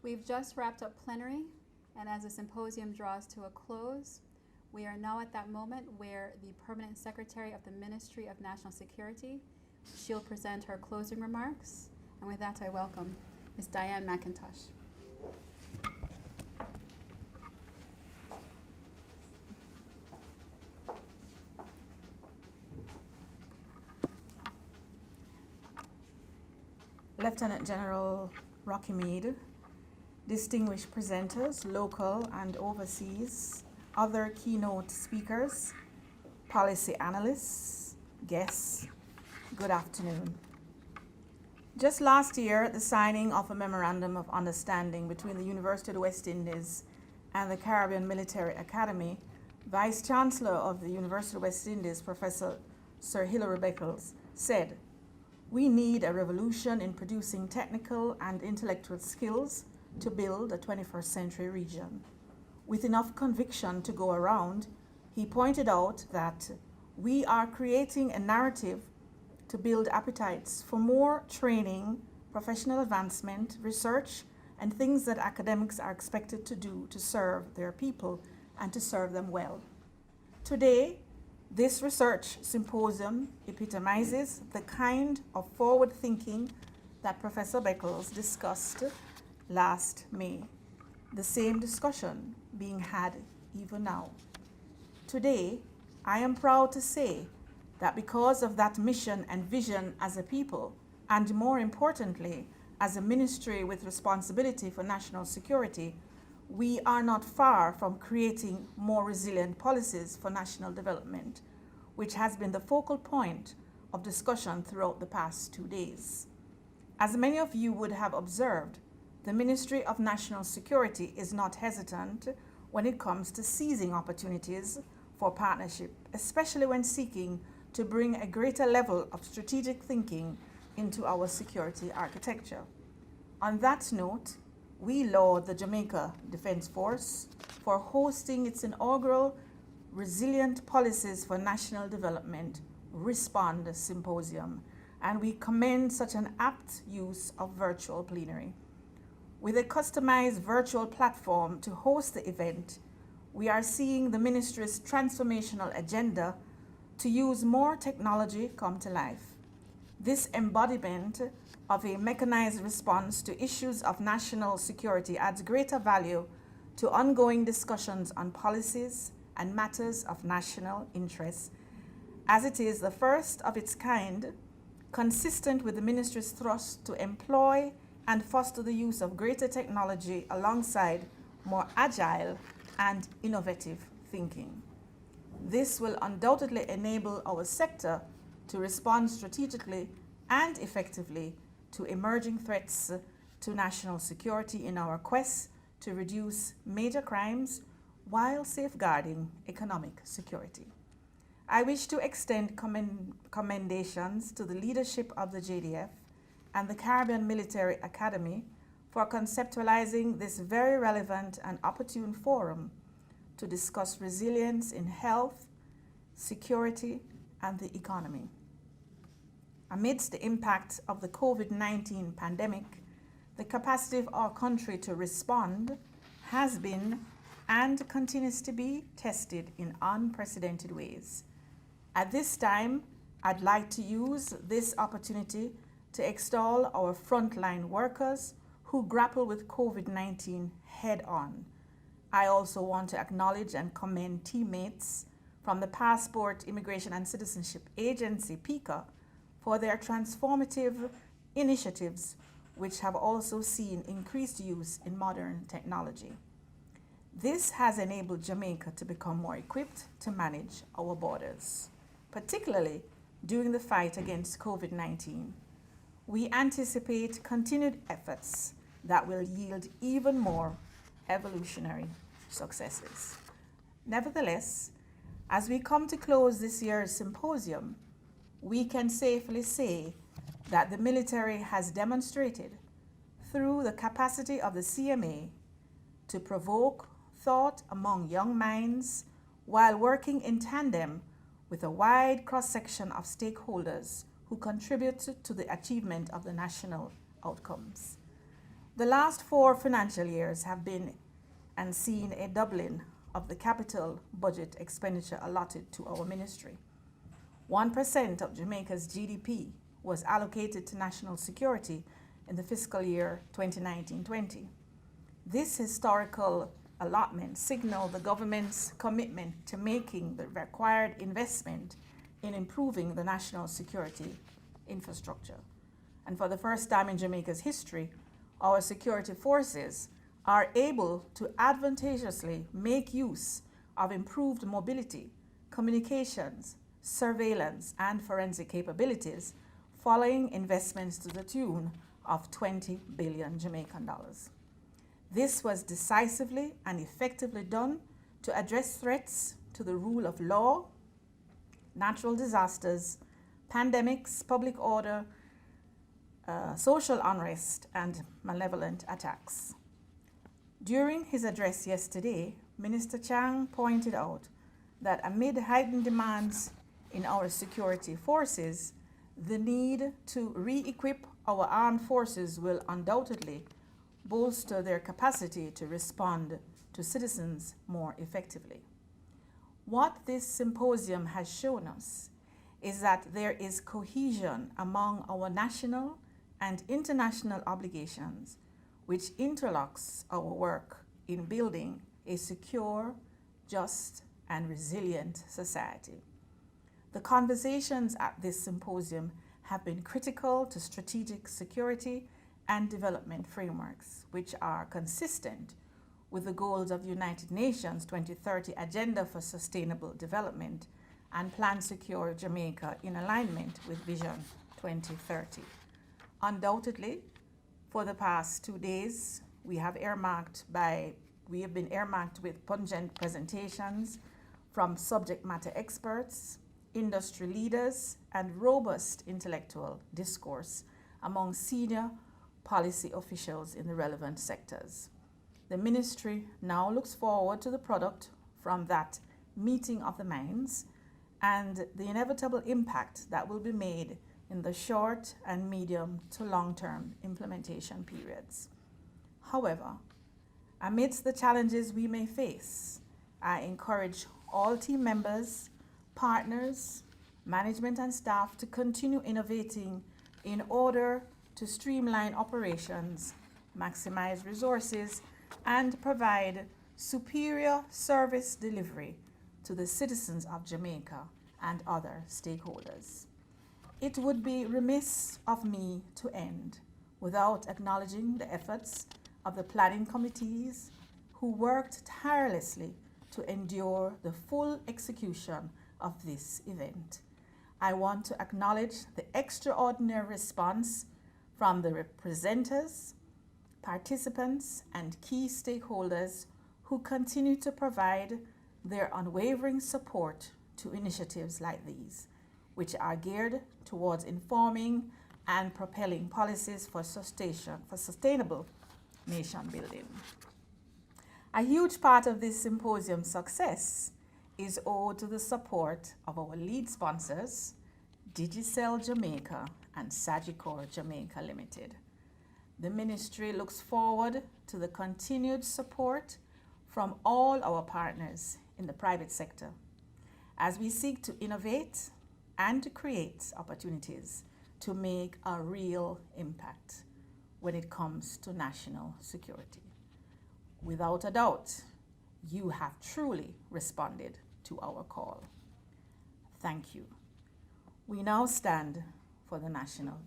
We've just wrapped up plenary, and as the symposium draws to a close, we are now at that moment where the Permanent Secretary of the Ministry of National Security, she'll present her closing remarks, and with that I welcome Ms. Dianne McIntosh. Lieutenant General Rocky Mead, distinguished presenters, local and overseas, other keynote speakers, policy analysts, guests, good afternoon. Just last year, at the signing of a Memorandum of Understanding between the University of the West Indies and the Caribbean Military Academy, Vice Chancellor of the University of the West Indies, Professor Sir Hilary Beckles, said, "We need a revolution in producing technical and intellectual skills to build a 21st century region." With enough conviction to go around, he pointed out that we are creating a narrative to build appetites for more training, professional advancement, research, and things that academics are expected to do to serve their people and to serve them well. Today, this research symposium epitomizes the kind of forward thinking that Professor Beckles discussed last May. The same discussion being had even now. Today, I am proud to say that because of that mission and vision as a people, and more importantly, as a ministry with responsibility for national security, we are not far from creating more resilient policies for national development, which has been the focal point of discussion throughout the past 2 days. As many of you would have observed, the Ministry of National Security is not hesitant when it comes to seizing opportunities for partnership, especially when seeking to bring a greater level of strategic thinking into our security architecture. On that note, we laud the Jamaica Defense Force for hosting its inaugural Resilient Policies for National Development Respond Symposium, and we commend such an apt use of virtual plenary. With a customized virtual platform to host the event, we are seeing the ministry's transformational agenda to use more technology come to life. This embodiment of a mechanized response to issues of national security adds greater value to ongoing discussions on policies and matters of national interest, as it is the first of its kind, consistent with the ministry's thrust to employ and foster the use of greater technology alongside more agile and innovative thinking. This will undoubtedly enable our sector to respond strategically and effectively to emerging threats to national security in our quest to reduce major crimes while safeguarding economic security. I wish to extend commendations to the leadership of the JDF and the Caribbean Military Academy for conceptualizing this very relevant and opportune forum to discuss resilience in health, security, and the economy. Amidst the impact of the COVID-19 pandemic, the capacity of our country to respond has been and continues to be tested in unprecedented ways. At this time, I'd like to use this opportunity to extol our frontline workers who grapple with COVID-19 head-on. I also want to acknowledge and commend teammates from the Passport, Immigration and Citizenship Agency, PICA, for their transformative initiatives, which have also seen increased use in modern technology. This has enabled Jamaica to become more equipped to manage our borders, particularly during the fight against COVID-19. We anticipate continued efforts that will yield even more evolutionary successes. Nevertheless, as we come to close this year's symposium, we can safely say that the military has demonstrated through the capacity of the CMA to provoke thought among young minds while working in tandem with a wide cross-section of stakeholders who contribute to the achievement of the national outcomes. The last 4 financial years have been and seen a doubling of the capital budget expenditure allotted to our ministry. 1% of Jamaica's GDP was allocated to national security in the fiscal year 2019-20. This historical allotment signaled the government's commitment to making the required investment in improving the national security infrastructure. And for the first time in Jamaica's history, our security forces are able to advantageously make use of improved mobility, communications, surveillance, and forensic capabilities following investments to the tune of 20 billion Jamaican dollars. This was decisively and effectively done to address threats to the rule of law, natural disasters, pandemics, public order, social unrest, and malevolent attacks. During his address yesterday, Minister Chang pointed out that amid heightened demands in our security forces, the need to re-equip our armed forces will undoubtedly bolster their capacity to respond to citizens more effectively. What this symposium has shown us is that there is cohesion among our national and international obligations, which interlocks our work in building a secure, just, and resilient society. The conversations at this symposium have been critical to strategic security and development frameworks, which are consistent with the goals of the United Nations 2030 Agenda for Sustainable Development and Plan Secure Jamaica in alignment with Vision 2030. Undoubtedly, for the past 2 days, we have been earmarked with pungent presentations from subject matter experts, industry leaders, and robust intellectual discourse among senior policy officials in the relevant sectors. The ministry now looks forward to the product from that meeting of the minds and the inevitable impact that will be made in the short and medium to long-term implementation periods. However, amidst the challenges we may face, I encourage all team members, partners, management and staff to continue innovating in order to streamline operations, maximize resources, and provide superior service delivery to the citizens of Jamaica and other stakeholders. It would be remiss of me to end without acknowledging the efforts of the planning committees who worked tirelessly to endure the full execution of this event. I want to acknowledge the extraordinary response from the presenters, participants, and key stakeholders who continue to provide their unwavering support to initiatives like these, which are geared towards informing and propelling policies for sustainable nation building. A huge part of this symposium's success is owed to the support of our lead sponsors, Digicel Jamaica and Sagicor Jamaica Limited. The ministry looks forward to the continued support from all our partners in the private sector as we seek to innovate and to create opportunities to make a real impact when it comes to national security. Without a doubt, you have truly responded to our call. Thank you. We now stand for the national